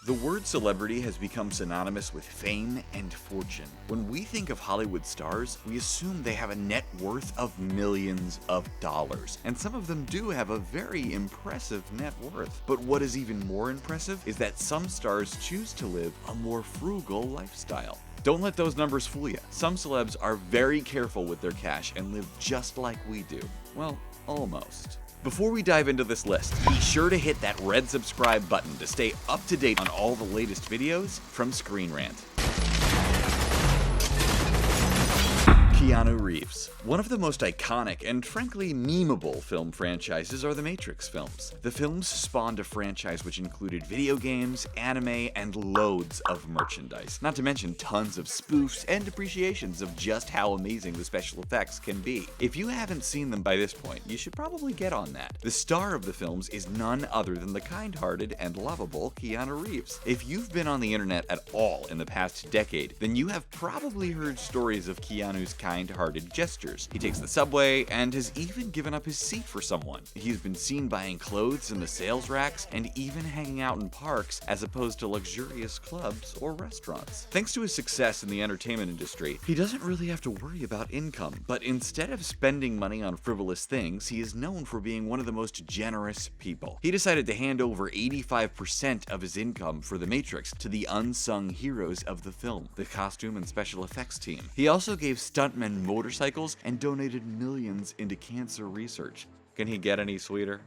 The word celebrity has become synonymous with fame and fortune. When we think of Hollywood stars, we assume they have a net worth of millions of dollars, and some of them do have a very impressive net worth. But what is even more impressive is that some stars choose to live a more frugal lifestyle. Don't let those numbers fool you. Some celebs are very careful with their cash and live just like we do. Well, almost. Before we dive into this list, be sure to hit that red subscribe button to stay up to date on all the latest videos from Screen Rant. Keanu Reeves. One of the most iconic and frankly memeable film franchises are the Matrix films. The films spawned a franchise which included video games, anime, and loads of merchandise, not to mention tons of spoofs and appreciations of just how amazing the special effects can be. If you haven't seen them by this point, you should probably get on that. The star of the films is none other than the kind-hearted and lovable Keanu Reeves. If you've been on the internet at all in the past decade, then you have probably heard stories of Keanu's kind-hearted gestures. He takes the subway and has even given up his seat for someone. He's been seen buying clothes in the sales racks and even hanging out in parks as opposed to luxurious clubs or restaurants. Thanks to his success in the entertainment industry, he doesn't really have to worry about income, but instead of spending money on frivolous things, he is known for being one of the most generous people. He decided to hand over 85% of his income for The Matrix to the unsung heroes of the film, the costume and special effects team. He also gave stuntmen motorcycles and donated millions into cancer research. Can he get any sweeter?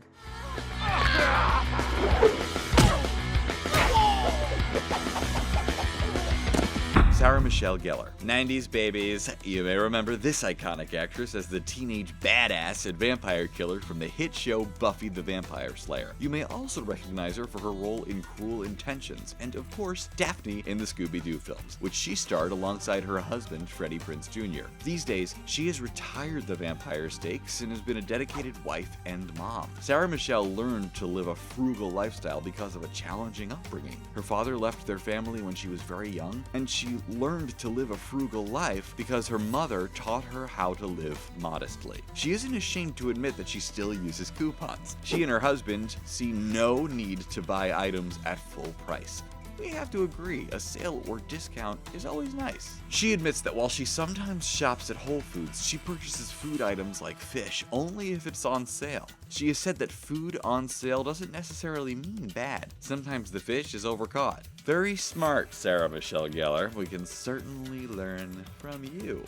Sarah Michelle Gellar. 90s babies, you may remember this iconic actress as the teenage badass and vampire killer from the hit show Buffy the Vampire Slayer. You may also recognize her for her role in Cruel Intentions, and of course, Daphne in the Scooby-Doo films, which she starred alongside her husband, Freddie Prinze Jr. These days, she has retired the vampire stakes and has been a dedicated wife and mom. Sarah Michelle learned to live a frugal lifestyle because of a challenging upbringing. Her father left their family when she was very young, and she learned to live a frugal life because her mother taught her how to live modestly. She isn't ashamed to admit that she still uses coupons. She and her husband see no need to buy items at full price. We have to agree, a sale or discount is always nice. She admits that while she sometimes shops at Whole Foods, she purchases food items like fish only if it's on sale. She has said that food on sale doesn't necessarily mean bad. Sometimes the fish is overcaught. Very smart, Sarah Michelle Gellar. We can certainly learn from you.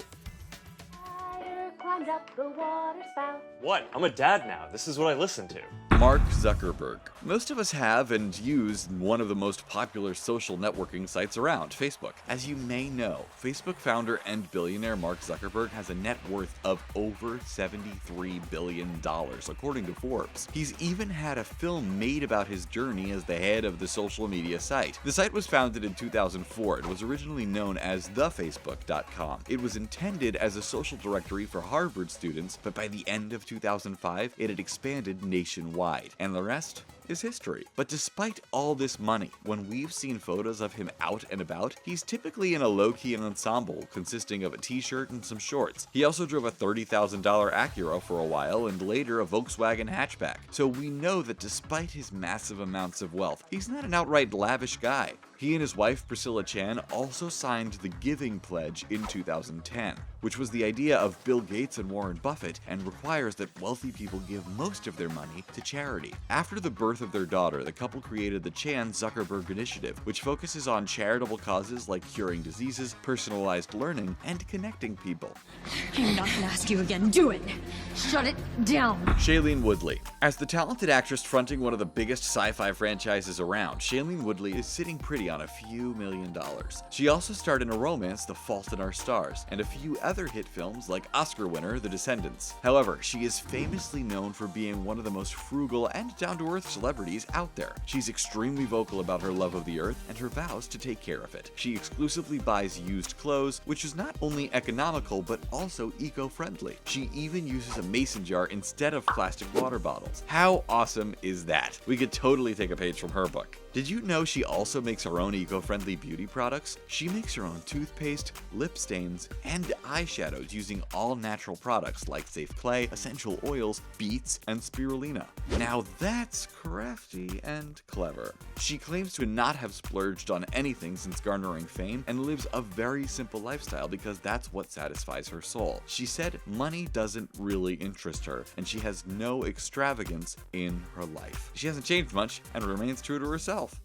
Climbed up the water spout. What? I'm a dad now. This is what I listen to. Mark Zuckerberg. Most of us have and use one of the most popular social networking sites around, Facebook. As you may know, Facebook founder and billionaire Mark Zuckerberg has a net worth of over $73 billion, according to Forbes. He's even had a film made about his journey as the head of the social media site. The site was founded in 2004 and was originally known as thefacebook.com. It was intended as a social directory for Harvard students, but by the end of 2005, it had expanded nationwide. And the rest is history. But despite all this money, when we've seen photos of him out and about, he's typically in a low-key ensemble consisting of a t-shirt and some shorts. He also drove a $30,000 Acura for a while and later a Volkswagen hatchback. So we know that despite his massive amounts of wealth, he's not an outright lavish guy. He and his wife Priscilla Chan also signed the Giving Pledge in 2010, which was the idea of Bill Gates and Warren Buffett and requires that wealthy people give most of their money to charity. After the birth of their daughter, the couple created the Chan-Zuckerberg Initiative, which focuses on charitable causes like curing diseases, personalized learning, and connecting people. I'm not gonna ask you again. Do it. Shut it down. Shailene Woodley. As the talented actress fronting one of the biggest sci-fi franchises around, Shailene Woodley is sitting pretty on a few $1 million. She also starred in a romance, The Fault in Our Stars, and a few other hit films like Oscar winner The Descendants. However, she is famously known for being one of the most frugal and down-to-earth celebrities out there. She's extremely vocal about her love of the earth and her vows to take care of it. She exclusively buys used clothes, which is not only economical but also eco-friendly. She even uses a mason jar instead of plastic water bottles. How awesome is that? We could totally take a page from her book. Did you know she also makes her own eco-friendly beauty products? She makes her own toothpaste, lip stains, and eyeshadows using all natural products like safe clay, essential oils, beets, and spirulina. Now that's crazy. crafty and clever. She claims to not have splurged on anything since garnering fame and lives a very simple lifestyle because that's what satisfies her soul. She said money doesn't really interest her, and she has no extravagance in her life. She hasn't changed much and remains true to herself.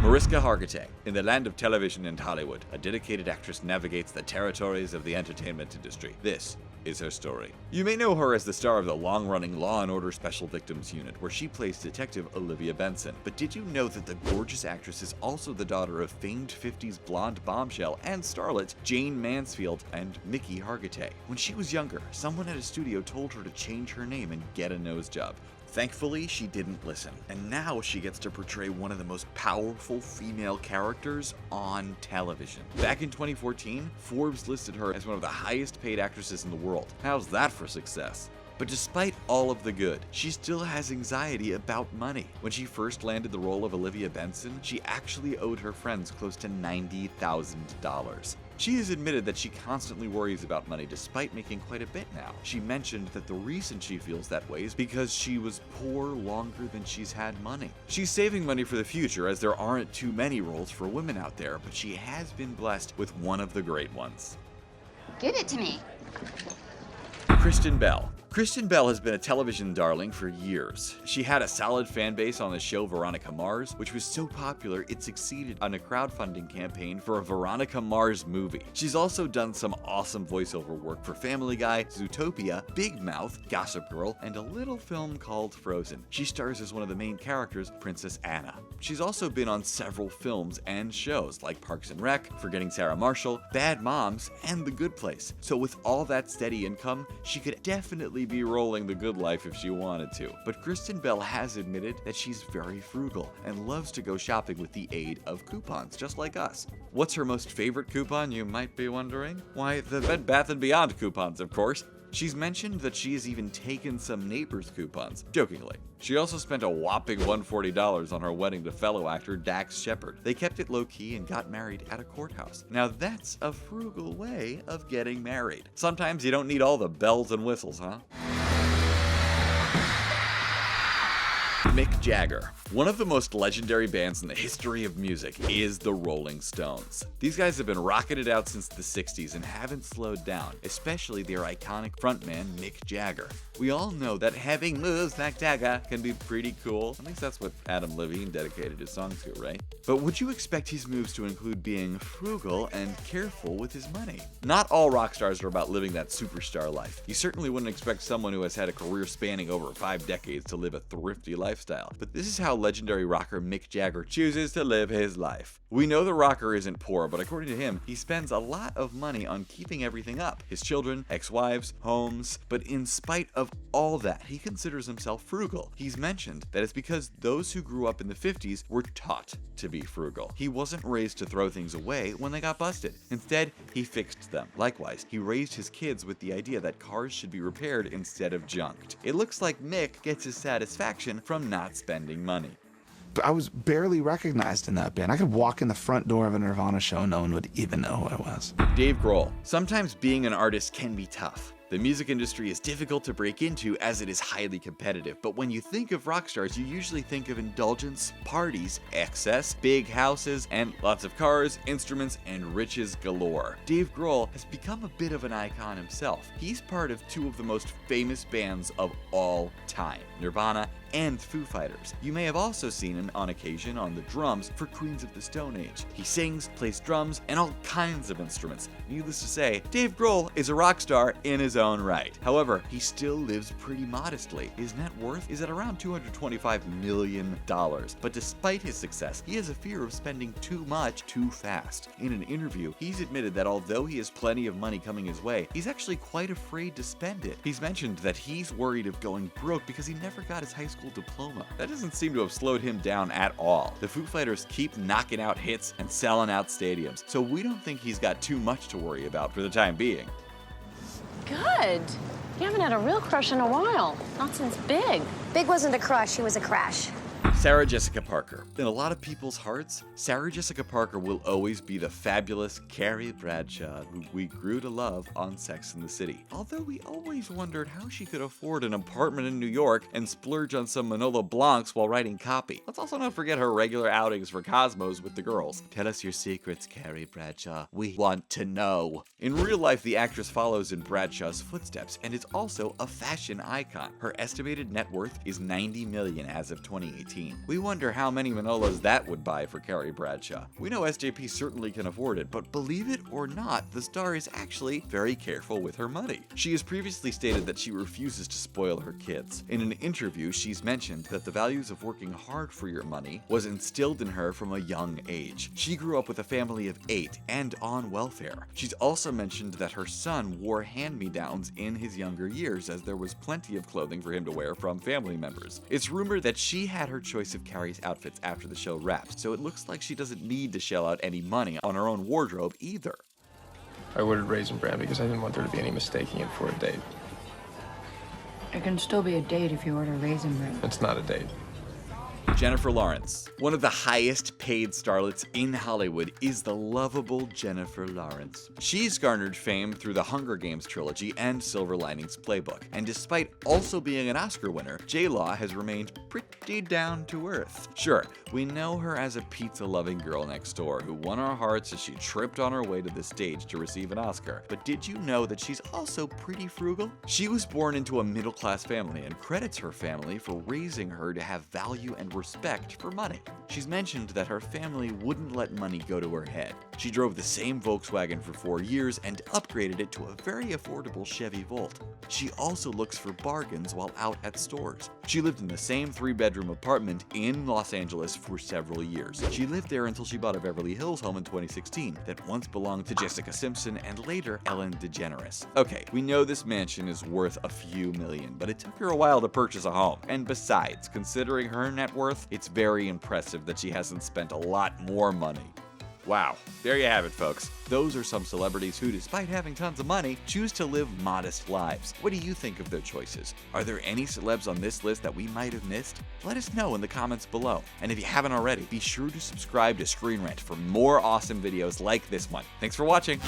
Mariska Hargitay. In the land of television and Hollywood, a dedicated actress navigates the territories of the entertainment industry. This is her story. You may know her as the star of the long-running Law & Order Special Victims Unit, where she plays Detective Olivia Benson. But did you know that the gorgeous actress is also the daughter of famed 50s blonde bombshell and starlet Jane Mansfield and Mickey Hargitay? When she was younger, someone at a studio told her to change her name and get a nose job. Thankfully, she didn't listen, and now she gets to portray one of the most powerful female characters on television. Back in 2014, Forbes listed her as one of the highest paid actresses in the world. How's that for success? But despite all of the good, she still has anxiety about money. When she first landed the role of Olivia Benson, she actually owed her friends close to $90,000. She has admitted that she constantly worries about money despite making quite a bit now. She mentioned that the reason she feels that way is because she was poor longer than she's had money. She's saving money for the future as there aren't too many roles for women out there, but she has been blessed with one of the great ones. Give it to me. Kristen Bell. Kristen Bell has been a television darling for years. She had a solid fan base on the show Veronica Mars, which was so popular it succeeded on a crowdfunding campaign for a Veronica Mars movie. She's also done some awesome voiceover work for Family Guy, Zootopia, Big Mouth, Gossip Girl, and a little film called Frozen. She stars as one of the main characters, Princess Anna. She's also been on several films and shows like Parks and Rec, Forgetting Sarah Marshall, Bad Moms, and The Good Place. So with all that steady income, she could definitely be rolling the good life if she wanted to. But Kristen Bell has admitted that she's very frugal and loves to go shopping with the aid of coupons, just like us. What's her most favorite coupon, you might be wondering? Why, the Bed Bath & Beyond coupons, of course. She's mentioned that she has even taken some neighbors' coupons, jokingly. She also spent a whopping $140 on her wedding to fellow actor Dax Shepard. They kept it low-key and got married at a courthouse. Now that's a frugal way of getting married. Sometimes you don't need all the bells and whistles, huh? Mick Jagger. One of the most legendary bands in the history of music is the Rolling Stones. These guys have been rocking it out since the 60s and haven't slowed down, especially their iconic frontman Mick Jagger. We all know that having moves like Jagger can be pretty cool. At least that's what Adam Levine dedicated his song to, right? But would you expect his moves to include being frugal and careful with his money? Not all rock stars are about living that superstar life. You certainly wouldn't expect someone who has had a career spanning over 5 decades to live a thrifty lifestyle. But this is how legendary rocker Mick Jagger chooses to live his life. We know the rocker isn't poor, but according to him, he spends a lot of money on keeping everything up. His children, ex-wives, homes. But in spite of all that, he considers himself frugal. He's mentioned that it's because those who grew up in the 50s were taught to be frugal. He wasn't raised to throw things away when they got busted. Instead, he fixed them. Likewise, he raised his kids with the idea that cars should be repaired instead of junked. It looks like Mick gets his satisfaction from not spending money. I was barely recognized in that band. I could walk in the front door of a Nirvana show and no one would even know who I was. Dave Grohl. Sometimes being an artist can be tough. The music industry is difficult to break into as it is highly competitive, but when you think of rock stars, you usually think of indulgence, parties, excess, big houses, and lots of cars, instruments, and riches galore. Dave Grohl has become a bit of an icon himself. He's part of 2 of the most famous bands of all time, Nirvana and Foo Fighters. You may have also seen him on occasion on the drums for Queens of the Stone Age. He sings, plays drums, and all kinds of instruments. Needless to say, Dave Grohl is a rock star in his own right. However, he still lives pretty modestly. His net worth is at around $225 million. But despite his success, he has a fear of spending too much too fast. In an interview, he's admitted that although he has plenty of money coming his way, he's actually quite afraid to spend it. He's mentioned that he's worried of going broke because he never got his high school diploma. That doesn't seem to have slowed him down at all. The Foo Fighters keep knocking out hits and selling out stadiums, so we don't think he's got too much to worry about for the time being. Good. You haven't had a real crush in a while. Not since Big. Big wasn't a crush, he was a crash. Sarah Jessica Parker. In a lot of people's hearts, Sarah Jessica Parker will always be the fabulous Carrie Bradshaw who we grew to love on Sex and the City. Although we always wondered how she could afford an apartment in New York and splurge on some Manolo Blancs while writing copy. Let's also not forget her regular outings for Cosmos with the girls. Tell us your secrets, Carrie Bradshaw. We want to know. In real life, the actress follows in Bradshaw's footsteps and is also a fashion icon. Her estimated net worth is $90 million as of 2018. We wonder how many Manolos that would buy for Carrie Bradshaw. We know SJP certainly can afford it, but believe it or not, the star is actually very careful with her money. She has previously stated that she refuses to spoil her kids. In an interview, she's mentioned that the values of working hard for your money was instilled in her from a young age. She grew up with a family of 8 and on welfare. She's also mentioned that her son wore hand-me-downs in his younger years, as there was plenty of clothing for him to wear from family members. It's rumored that she had her choice of Carrie's outfits after the show wraps, so it looks like she doesn't need to shell out any money on her own wardrobe either. I ordered Raisin Bran because I didn't want there to be any mistaking it for a date. It can still be a date if you order Raisin Bran. It's not a date. Jennifer Lawrence. One of the highest paid starlets in Hollywood is the lovable Jennifer Lawrence. She's garnered fame through the Hunger Games trilogy and Silver Linings Playbook, and despite also being an Oscar winner, J-Law has remained pretty down to earth. Sure, we know her as a pizza-loving girl next door who won our hearts as she tripped on her way to the stage to receive an Oscar, but did you know that she's also pretty frugal? She was born into a middle-class family and credits her family for raising her to have value and respect for money. She's mentioned that her family wouldn't let money go to her head. She drove the same Volkswagen for 4 years and upgraded it to a very affordable Chevy Volt. She also looks for bargains while out at stores. She lived in the same 3-bedroom apartment in Los Angeles for several years. She lived there until she bought a Beverly Hills home in 2016 that once belonged to Jessica Simpson and later Ellen DeGeneres. Okay, we know this mansion is worth a few million, but it took her a while to purchase a home. And besides, considering her net worth, it's very impressive that she hasn't spent a lot more money. Wow, there you have it, folks. Those are some celebrities who, despite having tons of money, choose to live modest lives. What do you think of their choices? Are there any celebs on this list that we might have missed? Let us know in the comments below. And if you haven't already, be sure to subscribe to Screen Rant for more awesome videos like this one. Thanks for watching.